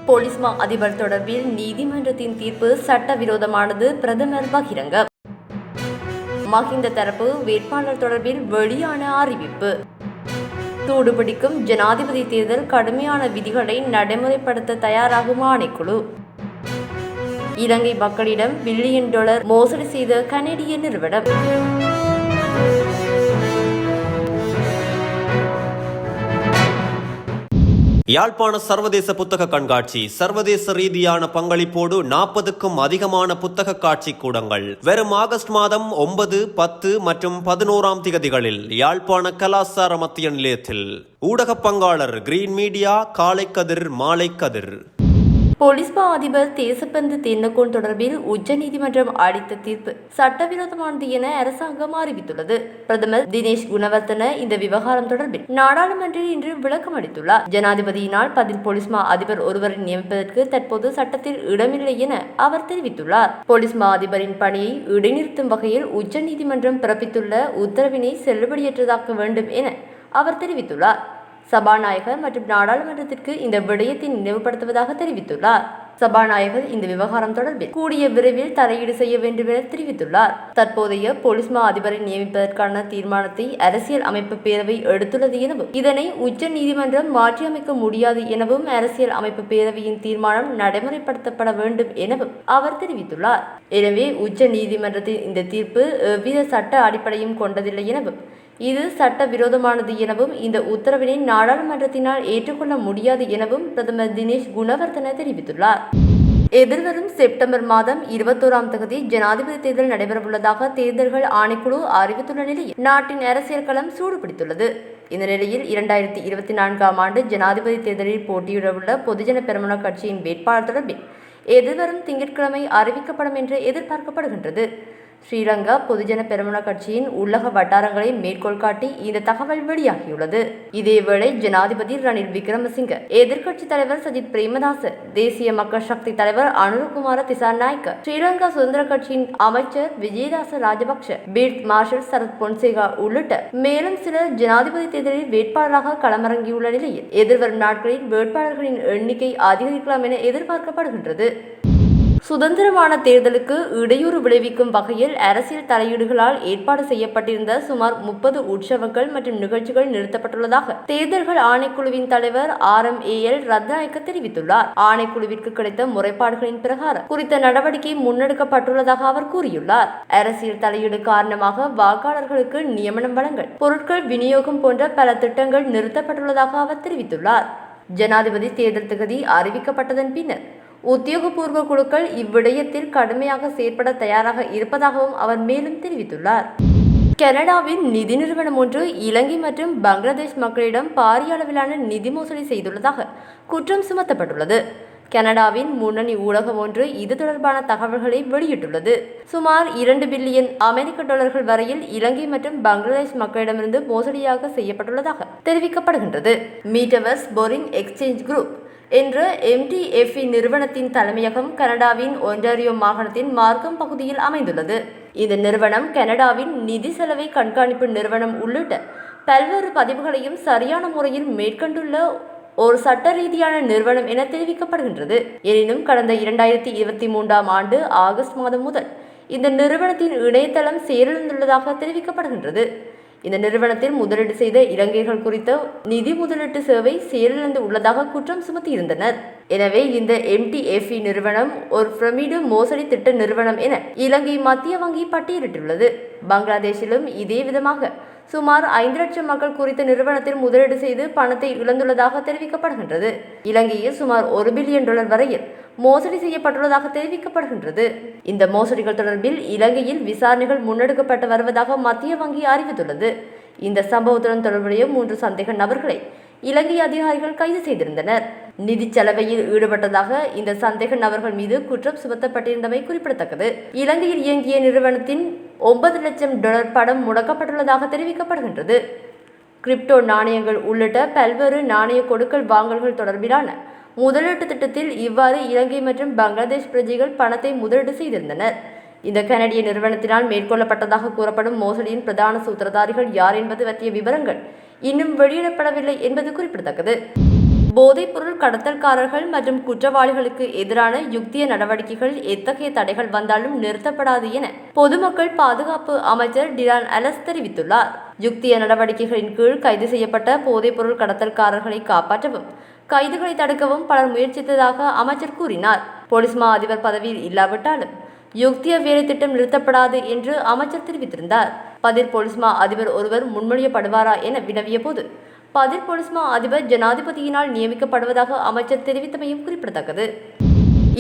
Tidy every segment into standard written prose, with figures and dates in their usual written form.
Police மா அதிபர் தொடர்பில் நீதிமன்றத்தின் தீர்ப்பு சட்டவிரோதமானது. பிரதமர் பகிரங்கம். மஹிந்த தரப்பு வேட்பாளர் தொடர்பில் வெளியான அறிவிப்பு. சூடுபிடிக்கும் ஜனாதிபதி தேர்தல் கடுமையான விதிகளை நடைமுறைப்படுத்த தயாராகும் ஆணைக்குழு. இலங்கை மக்களிடம் $1 பில்லியன் மோசடி செய்த கனேடிய நிறுவனம். யாழ்ப்பாண சர்வதேச புத்தக கண்காட்சி சர்வதேச ரீதியான பங்களிப்போடு 40க்கும் அதிகமான புத்தக காட்சி கூடங்கள் வரும் ஆகஸ்ட் மாதம் 9, 10 மற்றும் 11ஆம் திகதிகளில் யாழ்ப்பாண கலாசார மத்திய நிலையத்தில். ஊடக பங்காளர் கிரீன் மீடியா. காலை கதிர் மாலை கதிர். போலீஸ் மா அதிபர் தேசப்பந்து தென்னகோன் தொடர்பில் உச்சநீதிமன்றம் அளித்த தீர்ப்பு சட்டவிரோதமானது என அரசாங்கம் அறிவித்துள்ளது. பிரதமர் தினேஷ் குணவர்தன இந்த விவகாரம் தொடர்பில் நாடாளுமன்றில் இன்று விளக்கம் அளித்துள்ளார். ஜனாதிபதியினால் பதில் போலீஸ் மா அதிபர் ஒருவரை நியமிப்பதற்கு தற்போது சட்டத்தில் இடமில்லை என அவர் தெரிவித்துள்ளார். போலீஸ் மா அதிபரின் பணியை இடைநிறுத்தும் வகையில் உச்சநீதிமன்றம் பிறப்பித்துள்ள உத்தரவினை செல்லுபடியற்றதாக்க வேண்டும் என அவர் தெரிவித்துள்ளார். சபாநாயகர் மற்றும் நாடாளுமன்றத்திற்கு இந்த விடயத்தை நினைவுபடுத்துவதாக தெரிவித்துள்ளார். சபாநாயகர் இந்த விவகாரம் தொடர்பில் கூடிய விரைவில் தலையீடு செய்ய வேண்டும் என தெரிவித்துள்ளார். தற்போதைய போலீஸ் மா அதிபரை நியமிப்பதற்கான தீர்மானத்தை அரசியல் அமைப்பு பேரவை எடுத்துள்ளது எனவும் இதனை உச்ச நீதிமன்றம் மாற்றியமைக்க முடியாது எனவும் அரசியல் அமைப்பு பேரவையின் தீர்மானம் நடைமுறைப்படுத்தப்பட வேண்டும் எனவும் அவர் தெரிவித்துள்ளார். எனவே உச்ச நீதிமன்றத்தின் இந்த தீர்ப்பு எவ்வித சட்ட அடிப்படையும் கொண்டதில்லை எனவும் இது சட்ட விரோதமானது எனவும் இந்த உத்தரவினை நாடாளுமன்றத்தினால் ஏற்றுக்கொள்ள முடியாது எனவும் பிரதமர் தினேஷ் குணவர்தன தெரிவித்துள்ளார். எதிர்வரும் செப்டம்பர் மாதம் 21ஆம் தேதி ஜனாதிபதி தேர்தல் நடைபெறவுள்ளதாக தேர்தல்கள் ஆணைக்குழு அறிவித்துள்ள நிலையில் நாட்டின் அரசியல் களம் சூடுபிடித்துள்ளது. இந்த நிலையில் 2024ஆம் ஆண்டு ஜனாதிபதி தேர்தலில் போட்டியிடவுள்ள பொதுஜன பெரமுன கட்சியின் வேட்பாளர் தொடர்பில் எதிர்வரும் திங்கட்கிழமை அறிவிக்கப்படும் என்று எதிர்பார்க்கப்படுகின்றது. ஸ்ரீலங்கா பொதுஜன பெரமுன கட்சியின் உள்ளக வட்டாரங்களை மேற்கோள் காட்டி இந்த தகவல் வெளியாகியுள்ளது. இதேவேளை ஜனாதிபதி ரணில் விக்ரமசிங்க, எதிர்க்கட்சி தலைவர் சஜித் பிரேமதாச, தேசிய மக்கள் சக்தி தலைவர் அனுரகுமார திசாநாயக்க, ஸ்ரீலங்கா சுதந்திர கட்சியின் அமைச்சர் விஜயதாச ராஜபக்ஷ, பீல்ட் மார்ஷல் சரத் பொன்சேகா உள்ளிட்ட மேலும் சிலர் ஜனாதிபதி தேர்தலில் வேட்பாளராக களமிறங்கியுள்ள நிலையில் எதிர்வரும் நாட்களில் வேட்பாளர்களின் எண்ணிக்கை அதிகரிக்கலாம் என எதிர்பார்க்கப்படுகின்றது. சுதந்திரமான தேர்தலுக்கு இடையூறு விளைவிக்கும் வகையில் அரசியல் தலையீடுகளால் ஏற்பாடு செய்யப்பட்டிருந்த சுமார் 30 உற்சவங்கள் மற்றும் நிகழ்ச்சிகள் நிறுத்தப்பட்டுள்ளதாக தேர்தல்கள் ஆணைக்குழுவின் தலைவர் RMAL ரத்நாயக்க தெரிவித்துள்ளார். ஆணைக்குழுவிற்கு கிடைத்த முறைப்பாடுகளின் பிரகாரம் குறித்த நடவடிக்கை முன்னெடுக்கப்பட்டுள்ளதாக அவர் கூறியுள்ளார். அரசியல் தலையீடு காரணமாக வாக்காளர்களுக்கு நியமனம் வழங்கல், பொருட்கள் விநியோகம் போன்ற பல திட்டங்கள் நிறுத்தப்பட்டுள்ளதாக அவர் தெரிவித்துள்ளார். ஜனாதிபதி தேர்தல் திகதி அறிவிக்கப்பட்டதன் பின்னர் உத்தியோகபூர்வ குழுக்கள் இவ்விடயத்தில் கடுமையாக செயற்பட தயாராக இருப்பதாகவும் அவர் மேலும் தெரிவித்துள்ளார். கனடாவின் நிதி நிறுவனம் ஒன்று இலங்கை மற்றும் பங்களாதேஷ் மக்களிடம் பாரிய அளவிலான நிதி மோசடி செய்துள்ளதாக குற்றம் சுமத்தப்பட்டுள்ளது. கனடாவின் முன்னணி ஊடகம் ஒன்று இது தொடர்பான தகவல்களை வெளியிட்டுள்ளது. சுமார் $2 பில்லியன் வரையில் இலங்கை மற்றும் பங்களாதேஷ் மக்களிடமிருந்து மோசடியாக செய்யப்பட்டுள்ளதாக தெரிவிக்கப்படுகின்றது. மீட்டவர்ஸ் போரிங் எக்ஸ்சேஞ்ச் குரூப் என்ற MTFE நிறுவனத்தின் தலைமையகம் கனடாவின் ஒன்டாரியோ மாகாணத்தின் மார்க்கம் பகுதியில் அமைந்துள்ளது. இந்த நிறுவனம் கனடாவின் நிதி செலவை கண்காணிப்பு நிறுவனம் உள்ளிட்ட பல்வேறு பதிவுகளையும் சரியான முறையில் மேற்கொண்டுள்ள ஒரு சட்ட ரீதியான நிறுவனம் என தெரிவிக்கப்படுகின்றது. எனினும் கடந்த 2023ஆம் ஆண்டு ஆகஸ்ட் மாதம் முதல் இந்த நிறுவனத்தின் இணையதளம் செயலிழந்துள்ளதாக தெரிவிக்கப்படுகின்றது. இந்த நிறுவனத்தில் முதலீடு செய்த இலங்கையர்கள் குறித்த நிதி முதலீட்டு சேவை செயலிழந்து உள்ளதாக குற்றம் சுமத்தியிருந்தனர். எனவே இந்த MTFE நிறுவனம் ஒரு பிரமிடு மோசடி திட்ட நிறுவனம் என இலங்கை மத்திய வங்கி பட்டியலிட்டுள்ளது. பங்களாதேஷிலும் இதே விதமாக சுமார் 5 லட்சம் மக்கள் குறித்த நிறுவனத்தில் முதலீடு செய்து பணத்தை இழந்துள்ளதாக தெரிவிக்கப்படுகின்றது. இலங்கையில் சுமார் $1 பில்லியன் வரையில் மோசடி செய்யப்பட்டுள்ளதாக தெரிவிக்கப்படுகின்றது. இந்த மோசடிகள் தொடர்பில் இலங்கையில் விசாரணைகள் முன்னெடுக்கப்பட்டு வருவதாக மத்திய வங்கி அறிவித்துள்ளது. இந்த சம்பவத்துடன் தொடர்புடைய 3 சந்தேக நபர்களை இலங்கை அதிகாரிகள் கைது செய்திருந்தனர். நிதி செலவையில் ஈடுபட்டதாக இந்த சந்தேக நபர்கள் மீது குற்றம் சுமத்தப்பட்டிருந்தமை குறிப்பிடத்தக்கது. இலங்கையில் இயங்கிய நிறுவனத்தின் $9 லட்சம் பணம் முடக்கப்பட்டுள்ளதாக தெரிவிக்கப்படுகின்றது. கிரிப்டோ நாணயங்கள் உள்ளிட்ட பல்வேறு நாணய கொடுக்கல் வாங்கல்கள் தொடர்பிலான முதலீட்டு திட்டத்தில் இவ்வாறு இலங்கை மற்றும் பங்களாதேஷ் பிரஜைகள் பணத்தை முதலீடு செய்திருந்தனர். இந்த கனடிய நிறுவனத்தினால் மேற்கொள்ளப்பட்டதாக கூறப்படும் மோசடியின் பிரதான சூத்திரதாரிகள் யார் என்பது பற்றிய விவரங்கள் இன்னும் வெளியிடப்படவில்லை என்பது குறிப்பிடத்தக்கது. போதைப்பொருள் கடத்தல்காரர்கள் மற்றும் குற்றவாளிகளுக்கு எதிரான யுக்திய நடவடிக்கைகள் எத்தகைய தடைகள் வந்தாலும் நிறுத்தப்படாது என பொதுமக்கள் பாதுகாப்பு அமைச்சர் டிரான் அலஸ் தெரிவித்துள்ளார். யுக்திய நடவடிக்கைகளின் கீழ் கைது செய்யப்பட்ட போதைப்பொருள் கடத்தல்காரர்களை காப்பாற்றவும் கைதுகளை தடுக்கவும் பலர் முயற்சித்ததாக அமைச்சர் கூறினார். போலீஸ் மா அதிபர் பதவியில் இல்லாவிட்டாலும் யுக்திய வேலை திட்டம் நிறுத்தப்படாது என்று அமைச்சர் தெரிவித்திருந்தார். பதில் போலீஸ் மா அதிபர் ஒருவர் முன்மொழியப்படுவாரா என வினவிய போது பதில் போலீஸ் மா அதிபர் ஜனாதிபதியினால் நியமிக்கப்படுவதாக அமைச்சர் தெரிவித்தமையும் குறிப்பிடத்தக்கது.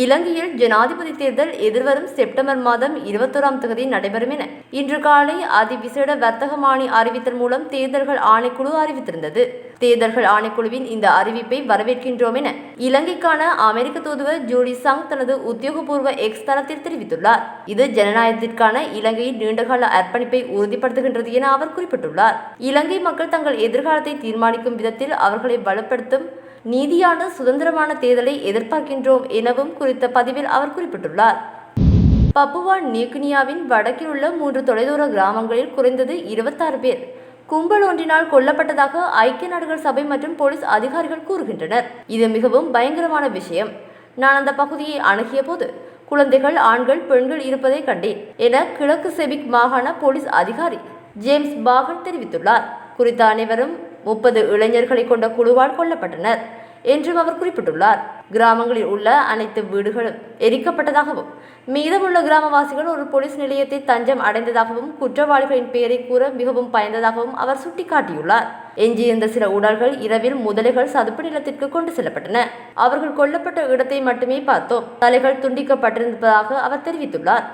இலங்கையில் ஜனாதிபதி தேர்தல் எதிர்வரும் செப்டம்பர் மாதம் 21ஆம் தேதி நடைபெறும் என இன்று காலை அதிவிசேட வர்த்தகமானி அறிவித்தல் மூலம் தேர்தல்கள் ஆணைக்குழு அறிவித்திருந்தது. தேர்தல்கள் ஆணைக்குழுவின் இந்த அறிவிப்பை வரவேற்கின்றோம் என இலங்கைக்கான அமெரிக்க தூதுவர் ஜூலி சங் தனது உத்தியோகபூர்வ எக்ஸ் தளத்தில் தெரிவித்துள்ளார். இது ஜனநாயகத்திற்கான இலங்கையின் நீண்டகால அர்ப்பணிப்பை உறுதிப்படுத்துகின்றது என அவர் குறிப்பிட்டுள்ளார். இலங்கை மக்கள் தங்கள் எதிர்காலத்தை தீர்மானிக்கும் விதத்தில் அவர்களை வலுப்படுத்தும் நீதியான சுதந்திரமான தேர்தலை எதிர்பார்க்கின்றோம் எனவும் குறித்த பதிவில் அவர் குறிப்பிட்டுள்ளார். பப்புவா நியூகினியாவின் வடக்கில் உள்ள 3 தொலைதூர கிராமங்களில் குறைந்தது 26 பேர் கும்பல் ஒன்றினால் கொல்லப்பட்டதாக ஐக்கிய நாடுகள் சபை மற்றும் போலீஸ் அதிகாரிகள் கூறுகின்றனர். இது மிகவும் பயங்கரமான விஷயம். நான் அந்த பகுதியை அணுகிய போது குழந்தைகள், ஆண்கள், பெண்கள் இருப்பதை கண்டேன் என கிழக்கு செபிக் மாகாண போலீஸ் அதிகாரி ஜேம்ஸ் பாகன் தெரிவித்துள்ளார். குறித்த அனைவரும் 30 இளைஞர்களை கொண்ட குழுவால் கொல்லப்பட்டனர் என்றும் அவர் குறிப்பிட்டுள்ளார். கிராமங்களில் உள்ள அனைத்து வீடுகளும் எரிக்கப்பட்டதாகவும் மீதமுள்ள கிராமவாசிகள் ஒரு போலீஸ் நிலையத்தை தஞ்சம் அடைந்ததாகவும் குற்றவாளிகளின் பெயரை கூற மிகவும் பயந்ததாகவும் அவர் சுட்டிக்காட்டியுள்ளார். எஞ்சியிருந்த சில உடல்கள் இரவில் முதலைகள் சதுப்பு நிலத்திற்கு கொண்டு செல்லப்பட்டன. அவர்கள் கொல்லப்பட்ட இடத்தை மட்டுமே பார்த்தோம். தலைகள் துண்டிக்கப்பட்டிருப்பதாக அவர் தெரிவித்துள்ளார்.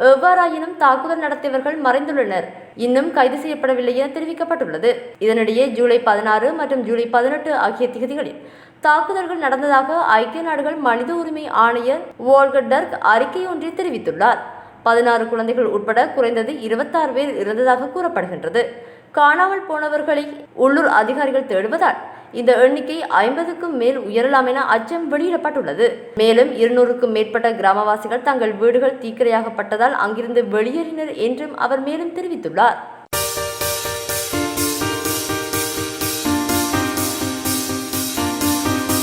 எவ்வாறாயினும் தாக்குதல் நடத்தியவர்கள் மறைந்துள்ளனர், இன்னும் கைது செய்யப்படவில்லை என தெரிவிக்கப்பட்டுள்ளது. இதனிடையே ஜூலை 16 மற்றும் ஜூலை 18 ஆகிய திகதிகளில் தாக்குதல்கள் நடந்ததாக ஐக்கிய நாடுகள் மனித உரிமை ஆணையர் வோல்கர் டர்க் அறிக்கை ஒன்றில் தெரிவித்துள்ளார். 16 குழந்தைகள் உட்பட குறைந்தது 26 பேர் இறந்ததாக கூறப்படுகின்றது. காணாமல் போனவர்களை உள்ளூர் அதிகாரிகள் தேடுவதால் இந்த எண்ணிக்கை 50க்கும் மேல் உயரலாம் என அச்சம் வெளியிடப்பட்டுள்ளது. மேலும் 200க்கும் மேற்பட்ட கிராமவாசிகள் தங்கள் வீடுகள் தீக்கிரையாகப்பட்டதால் அங்கிருந்து வெளியேறினர் என்றும் அவர் மேலும் தெரிவித்துள்ளார்.